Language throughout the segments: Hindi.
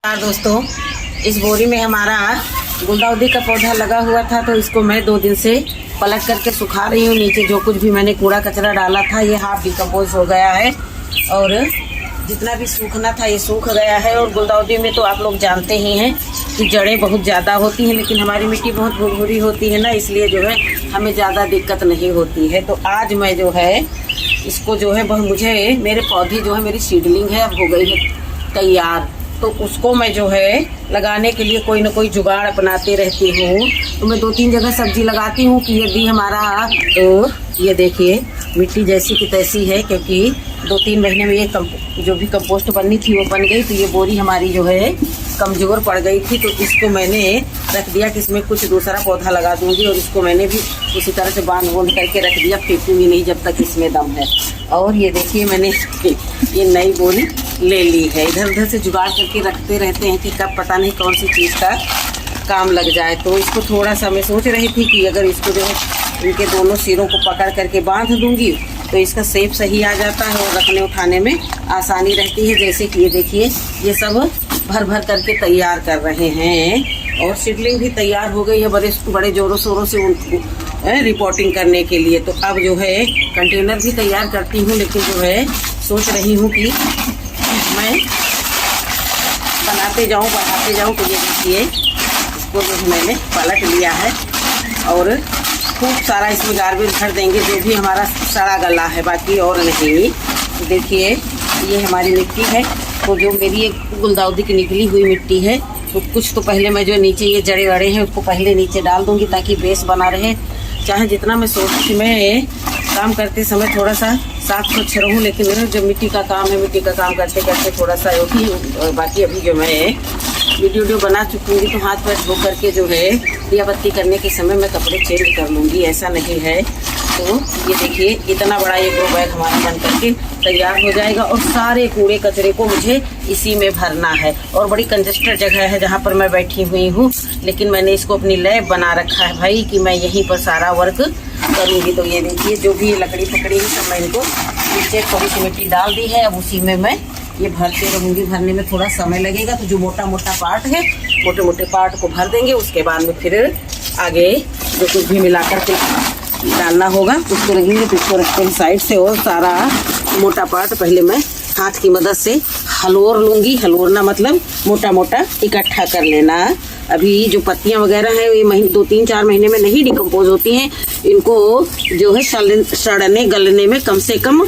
दोस्तों, इस बोरी में हमारा गुलदाउदी का पौधा लगा हुआ था, तो इसको मैं 2 दिन से पलट करके सुखा रही हूँ। नीचे जो कुछ भी मैंने कूड़ा कचरा डाला था ये हाफ डिकम्पोज हो गया है और जितना भी सूखना था ये सूख गया है। और गुलदाउदी में तो आप लोग जानते ही हैं कि जड़ें बहुत ज़्यादा होती हैं, लेकिन हमारी मिट्टी बहुत भुरभुरी होती है ना, इसलिए जो है हमें ज़्यादा दिक्कत नहीं होती है। तो आज मैं जो है इसको जो है मुझे मेरे पौधे जो है मेरी सीडलिंग है अब हो गई है तैयार, तो उसको मैं जो है लगाने के लिए कोई ना कोई जुगाड़ अपनाते रहती हूँ। तो मैं 2-3 जगह सब्जी लगाती हूँ कि यदि हमारा तो ये देखिए मिट्टी जैसी की तैसी है, क्योंकि 2-3 महीने में ये जो भी कंपोस्ट बननी थी वो बन गई। तो ये बोरी हमारी जो है कमज़ोर पड़ गई थी, तो इसको मैंने रख दिया कि इसमें कुछ दूसरा पौधा लगा दूंगी। और इसको मैंने भी उसी तरह से बांध करके रख दिया, फेंकूंगी नहीं जब तक इसमें दम है। और ये देखिए मैंने ये नई बोरी ले ली है। इधर उधर से जुगाड़ करके रखते रहते हैं कि कब पता नहीं कौन सी चीज़ का काम लग जाए। तो इसको थोड़ा सा मैं सोच रही थी कि अगर इसको जो है इनके दोनों सिरों को पकड़ करके बांध दूंगी तो इसका शेप सही आ जाता है और रखने उठाने में आसानी रहती है। जैसे कि ये देखिए ये सब भर भर करके तैयार कर रहे हैं और सीडलिंग भी तैयार हो गई है बड़े जोरों शोरों से उनको रिपोर्टिंग करने के लिए। तो अब जो है कंटेनर भी तैयार करती हूँ, लेकिन जो है सोच रही हूँ कि मैं बनाते जाऊँ बढ़ाते जाऊँ। तो ये देखिए इसको जो मैंने पलट लिया है और खूब सारा इसमें गार्बेज भर देंगे जो भी हमारा सड़ा गला है, बाकी और नहीं। तो देखिए ये हमारी मिट्टी है, तो जो मेरी एक गुलदाउदी की निकली हुई मिट्टी है, तो कुछ तो पहले मैं जो नीचे ये जड़े वड़े हैं उसको पहले नीचे डाल दूंगी ताकि बेस बना रहे। चाहे जितना मैं सोचती मैं काम करते समय थोड़ा सा साफ स्वच्छ रहूँ, लेकिन जो मिट्टी का काम है मिट्टी का काम करते करते थोड़ा सा होती है। और बाकी अभी जो मैं वीडियो बना चुकूँगी तो हाथ पैर धो करके जो है दिया बत्ती करने के समय मैं कपड़े चेंज कर लूँगी, ऐसा नहीं है। तो ये देखिए इतना बड़ा ये ग्रो बैग हमारा बन करके तैयार हो जाएगा और सारे कूड़े कचरे को मुझे इसी में भरना है। और बड़ी कंजस्टेड जगह है जहाँ पर मैं बैठी हुई हूँ, लेकिन मैंने इसको अपनी लैब बना रखा है भाई कि मैं यहीं पर सारा वर्क करूँगी। तो ये देखिए जो भी लकड़ी पकड़ी है सब मैं इनको नीचे थोड़ी सी मिट्टी डाल दी है, अब उसी में मैं ये भरते रहूँगी। भरने में थोड़ा समय लगेगा, तो जो मोटा मोटा पार्ट है मोटे मोटे पार्ट को भर देंगे, उसके बाद में फिर आगे जो कुछ भी मिला कर के डालना होगा उसको रखेंगे। तो इसको रखते हैं साइड से और सारा मोटा पार्ट पहले मैं हाथ की मदद से हलोर लूँगी। हलोरना मतलब मोटा मोटा इकट्ठा कर लेना। अभी जो पत्तियां वगैरह हैं ये 2-3-4 महीने में नहीं डिकम्पोज होती हैं, इनको जो है सड़ने गलने में कम से कम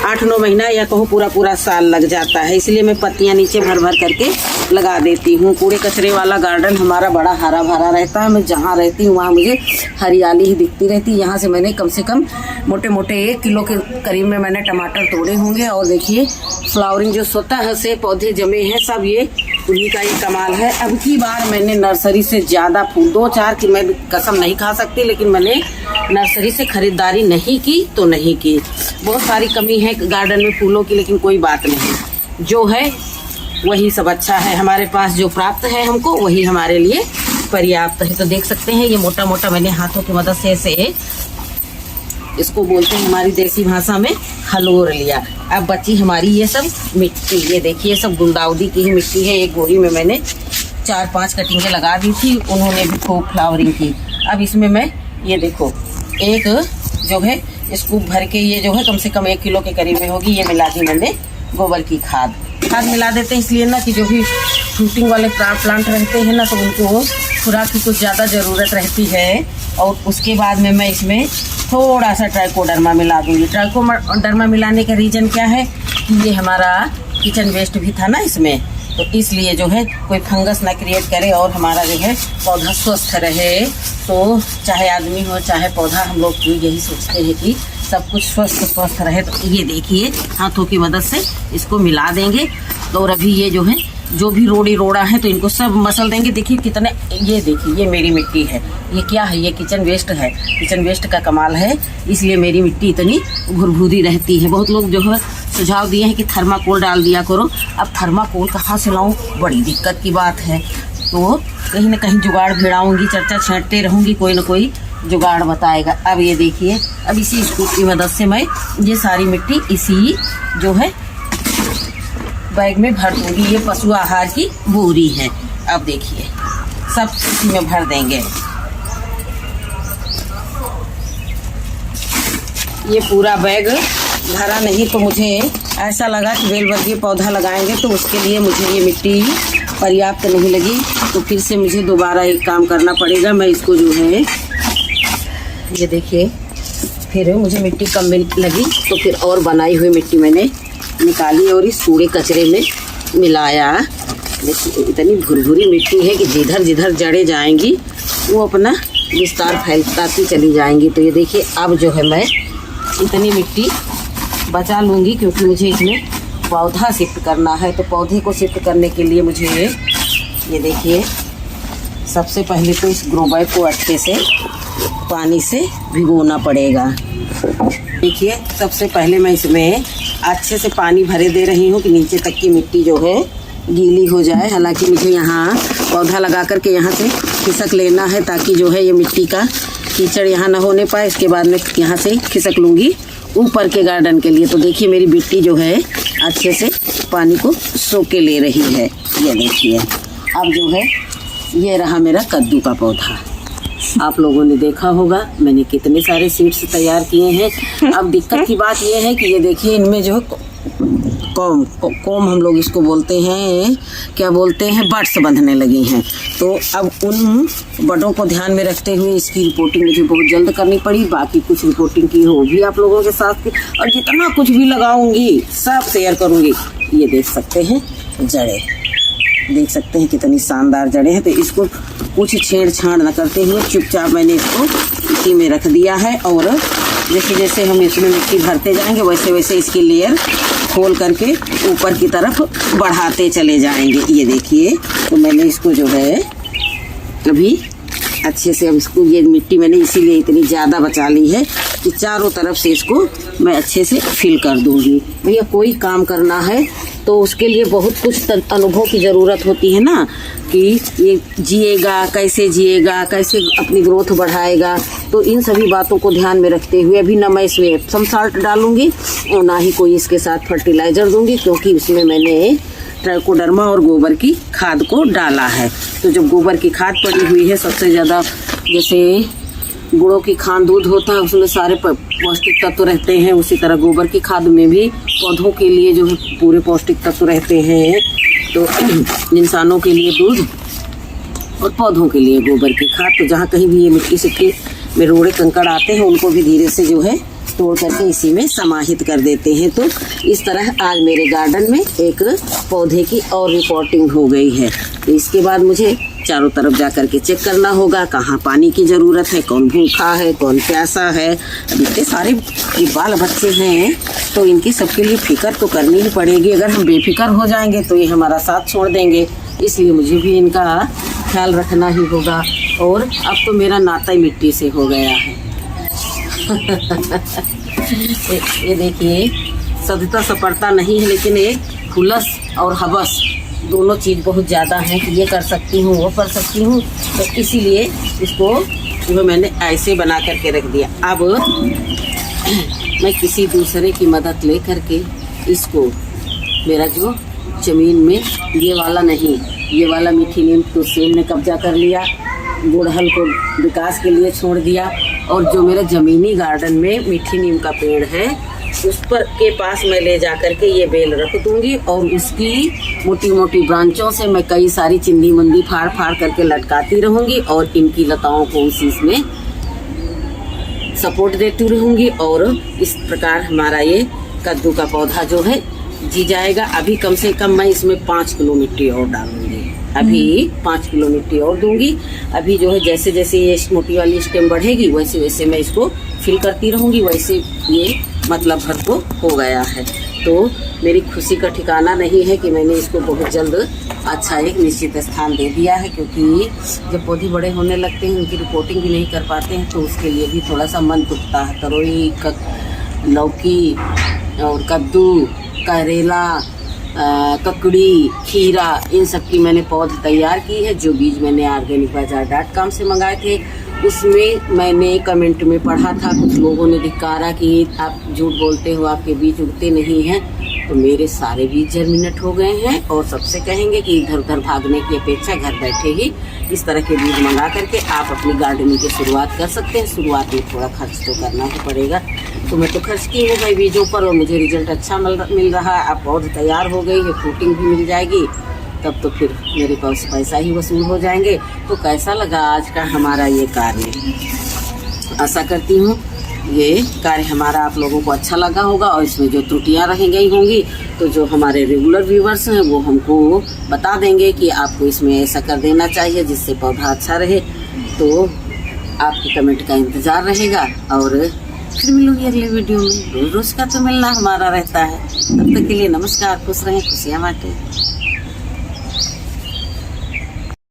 8-9 महीना या कहूँ पूरा साल लग जाता है। इसलिए मैं पत्तियां नीचे भर भर करके लगा देती हूँ। कूड़े कचरे वाला गार्डन हमारा बड़ा हरा भरा रहता है। मैं जहाँ रहती हूँ वहाँ मुझे हरियाली ही दिखती रहती है। यहाँ से मैंने कम से कम मोटे मोटे 1 किलो के करीब में मैंने टमाटर तोड़े होंगे। और देखिए फ्लावरिंग जो स्वतः से पौधे जमे हैं सब ये उन्हीं का ये कमाल है। अब की बार मैंने नर्सरी से ज़्यादा फूल 2-4 की मैं कसम नहीं खा सकती, लेकिन मैंने नर्सरी से खरीदारी नहीं की तो नहीं की। बहुत सारी कमी है गार्डन में फूलों की, लेकिन कोई बात नहीं, जो है वही सब अच्छा है। हमारे पास जो प्राप्त है हमको वही हमारे लिए पर्याप्त है। तो देख सकते हैं ये मोटा मोटा मैंने हाथों की मदद से इसको बोलते हैं हमारी देसी भाषा में हलोर लिया। अब बची हमारी ये सब मिट्टी, ये देखिए सब गुलदाउदी की ही मिट्टी है। एक बोरी में मैंने 4-5 कटिंगें लगा दी थी, उन्होंने भी खूब फ्लावरिंग की। अब इसमें मैं ये देखो एक जो है स्कूप भर के ये जो है कम से कम 1 किलो के करीब में होगी, ये मिला दी मैंने गोबर की खाद मिला देते हैं इसलिए ना कि जो भी फ्रूटिंग वाले प्लांट रहते हैं ना तो उनको खुराक की कुछ ज़्यादा ज़रूरत रहती है। और उसके बाद में मैं इसमें थोड़ा सा ट्राइकोडर्मा मिला दूँगी। ट्राइकोडर्मा मिलाने का रीज़न क्या है कि ये हमारा किचन वेस्ट भी था ना इसमें, तो इसलिए जो है कोई फंगस ना क्रिएट करे और हमारा जो है पौधा स्वस्थ रहे। तो चाहे आदमी हो चाहे पौधा, हम लोग यही सोचते हैं कि सब कुछ स्वस्थ रहे। तो ये देखिए हाथों की मदद से इसको मिला देंगे। और अभी ये जो है जो भी रोड़ा है तो इनको सब मसल देंगे। देखिए कितने, ये देखिए ये मेरी मिट्टी है, ये क्या है, ये किचन वेस्ट है। किचन वेस्ट का कमाल है, इसलिए मेरी मिट्टी इतनी भुरभुरी रहती है। बहुत लोग जो है सुझाव दिए हैं कि थर्माकोल डाल दिया करो। अब थर्माकोल कहाँ से लाऊं, बड़ी दिक्कत की बात है। तो कहीं ना कहीं जुगाड़ भिड़ाऊंगी, चर्चा छांटते रहूंगी, कोई ना कोई जुगाड़ बताएगा। अब ये देखिए अब इसी स्कूप की मदद से मैं ये सारी मिट्टी इसी जो है बैग में भर दूंगी। ये पशु आहार की बोरी है। अब देखिए सब इसी में भर देंगे। ये पूरा बैग भरा नहीं तो मुझे ऐसा लगा कि बेलवर्गीय पौधा लगाएंगे तो उसके लिए मुझे ये मिट्टी पर्याप्त नहीं लगी, तो फिर से मुझे दोबारा एक काम करना पड़ेगा। मैं इसको जो है ये देखिए फिर मुझे मिट्टी कम लगी तो फिर और बनाई हुई मिट्टी मैंने निकाली और इस कूड़े कचरे में मिलाया। देखिए इतनी भुरभुरी मिट्टी है कि जिधर जिधर जड़ें जाएंगी वो अपना विस्तार फैलती चली जाएंगी। तो ये देखिए अब जो है मैं इतनी मिट्टी बचा लूँगी क्योंकि मुझे इसमें पौधा शिफ्ट करना है। तो पौधे को शिफ्ट करने के लिए मुझे ये देखिए सबसे पहले तो इस ग्रो बैग को अच्छे से पानी से भिगोना पड़ेगा। देखिए सबसे पहले मैं इसमें अच्छे से पानी भरे दे रही हूँ कि नीचे तक की मिट्टी जो है गीली हो जाए। हालांकि मुझे यहाँ पौधा लगा करके यहाँ से खिसक लेना है ताकि जो है ये मिट्टी का कीचड़ यहाँ ना होने पाए। इसके बाद में यहाँ से खिसक लूँगी ऊपर के गार्डन के लिए। तो देखिए मेरी मिट्टी जो है अच्छे से पानी को सोख के ले रही है। ये देखिए अब जो है ये रहा मेरा कद्दू का पौधा। आप लोगों ने देखा होगा मैंने कितने सारे सीड्स तैयार किए हैं। अब दिक्कत की बात ये है कि ये देखिए इनमें जो है कोम हम लोग इसको बोलते हैं, क्या बोलते हैं, बड्स बंधने लगी हैं। तो अब उन बडों को ध्यान में रखते हुए इसकी रिपोर्टिंग मुझे बहुत जल्द करनी पड़ी। बाकी कुछ रिपोर्टिंग की होगी आप लोगों के साथ और जितना कुछ भी लगाऊंगी सब शेयर करूंगी। ये देख सकते हैं जड़ें, देख सकते हैं कितनी शानदार जड़ें हैं। तो इसको कुछ छेड़छाड़ न करते हुए चुपचाप मैंने इसको इसी में रख दिया है और जैसे जैसे हम इसमें मिट्टी भरते जाएंगे वैसे वैसे इसकी लेयर खोल करके ऊपर की तरफ बढ़ाते चले जाएंगे। ये देखिए तो मैंने इसको जो है अभी अच्छे से, अब इसको ये मिट्टी मैंने इसीलिए इतनी ज़्यादा बचा ली है कि चारों तरफ से इसको मैं अच्छे से फिल कर दूंगी। भैया कोई काम करना है तो उसके लिए बहुत कुछ अनुभव की ज़रूरत होती है ना, कि ये जिएगा कैसे अपनी ग्रोथ बढ़ाएगा। तो इन सभी बातों को ध्यान में रखते हुए अभी ना मैं इसमें एप्सम साल्ट डालूंगी और ना ही कोई इसके साथ फर्टिलाइज़र दूंगी, क्योंकि इसमें मैंने ट्राइकोडर्मा और गोबर की खाद को डाला है। तो जब गोबर की खाद पड़ी हुई है, सबसे ज़्यादा जैसे गुड़ों की खान दूध होता है उसमें सारे पौष्टिक तत्व रहते हैं, उसी तरह गोबर की खाद में भी पौधों के लिए जो है पूरे पौष्टिक तत्व रहते हैं। तो इंसानों के लिए दूध और पौधों के लिए गोबर की खाद। तो जहाँ कहीं भी ये मिट्टी सिट्टी में रोड़े कंकड़ आते हैं उनको भी धीरे से जो है तोड़ करके इसी में समाहित कर देते हैं। तो इस तरह आज मेरे गार्डन में एक पौधे की और रिपोर्टिंग हो गई है। तो इसके बाद मुझे चारों तरफ जा कर के चेक करना होगा कहाँ पानी की ज़रूरत है, कौन भूखा है, कौन प्यासा है। अब इतने सारे बाल बच्चे हैं तो इनकी सबके लिए फिक्र तो करनी ही पड़ेगी। अगर हम बेफिक्र हो जाएंगे तो ये हमारा साथ छोड़ देंगे, इसलिए मुझे भी इनका ख्याल रखना ही होगा। और अब तो मेरा नाता ही मिट्टी से हो गया है। ये देखिए सदता सपरता नहीं है, लेकिन एक हुलस और हवस दोनों चीज़ बहुत ज़्यादा है कि ये कर सकती हूँ वो कर सकती हूँ। तो इसीलिए इसको जो मैंने ऐसे बना करके रख दिया। अब मैं किसी दूसरे की मदद ले करके इसको, मेरा जो ज़मीन में ये वाला नहीं, ये वाला मीठी नीम तो सेम ने कब्जा कर लिया, गुड़हल को विकास के लिए छोड़ दिया, और जो मेरा ज़मीनी गार्डन में मीठी नीम का पेड़ है उस पर के पास मैं ले जा कर के ये बेल रख दूंगी और उसकी मोटी मोटी ब्रांचों से मैं कई सारी चिंदी मुंदी फाड़ फाड़ करके लटकाती रहूँगी और इनकी लताओं को उसी में सपोर्ट देती रहूँगी। और इस प्रकार हमारा ये कद्दू का पौधा जो है जी जाएगा। अभी कम से कम मैं इसमें 5 किलो मिट्टी और डालूंगी, अभी 5 किलो मिट्टी और दूंगी। अभी जो है जैसे जैसे ये मोटी वाली स्टेम बढ़ेगी वैसे वैसे मैं इसको फिल करती रहूँगी, वैसे ये मतलब भर को हो गया है। तो मेरी खुशी का ठिकाना नहीं है कि मैंने इसको बहुत जल्द अच्छा एक निश्चित स्थान दे दिया है, क्योंकि जब पौधे बड़े होने लगते हैं उनकी रिपोर्टिंग भी नहीं कर पाते हैं तो उसके लिए भी थोड़ा सा मन टूटता है। तरोई, लौकी और कद्दू, करेला, ककड़ी, खीरा, इन सब की मैंने पौध तैयार की है। जो बीज मैंने organicbazaar.com से मंगाए थे उसमें मैंने कमेंट में पढ़ा था, कुछ लोगों ने धिक्कारा कि आप झूठ बोलते हो, आपके बीज उगते नहीं हैं। तो मेरे सारे बीज जर्मिनेट हो गए हैं। और सबसे कहेंगे कि इधर उधर भागने की अपेक्षा घर बैठे ही इस तरह के बीज मंगा करके आप अपनी गार्डनिंग की शुरुआत कर सकते हैं। शुरुआत में थोड़ा खर्च तो करना ही पड़ेगा, तो मैं तो खर्च की हूँ भाई बीजों पर, और मुझे रिजल्ट अच्छा मिल रहा है। अब पौध तैयार हो गई है, फ्रूटिंग भी मिल जाएगी, तब तो फिर मेरे पास पैसा ही वसूल हो जाएंगे। तो कैसा लगा आज का हमारा ये कार्य? आशा करती हूँ ये कार्य हमारा आप लोगों को अच्छा लगा होगा, और इसमें जो त्रुटियां रह गई होंगी तो जो हमारे रेगुलर व्यूवर्स हैं वो हमको बता देंगे कि आपको इसमें ऐसा कर देना चाहिए जिससे पौधा अच्छा रहे। तो आपके कमेंट का इंतज़ार रहेगा, और फिर मिलूंगी अगले वीडियो में। रोज़ रोज़ का तो मिलना हमारा रहता है। तब तक के लिए नमस्कार, खुश रहें, खुशियाँ बांटें।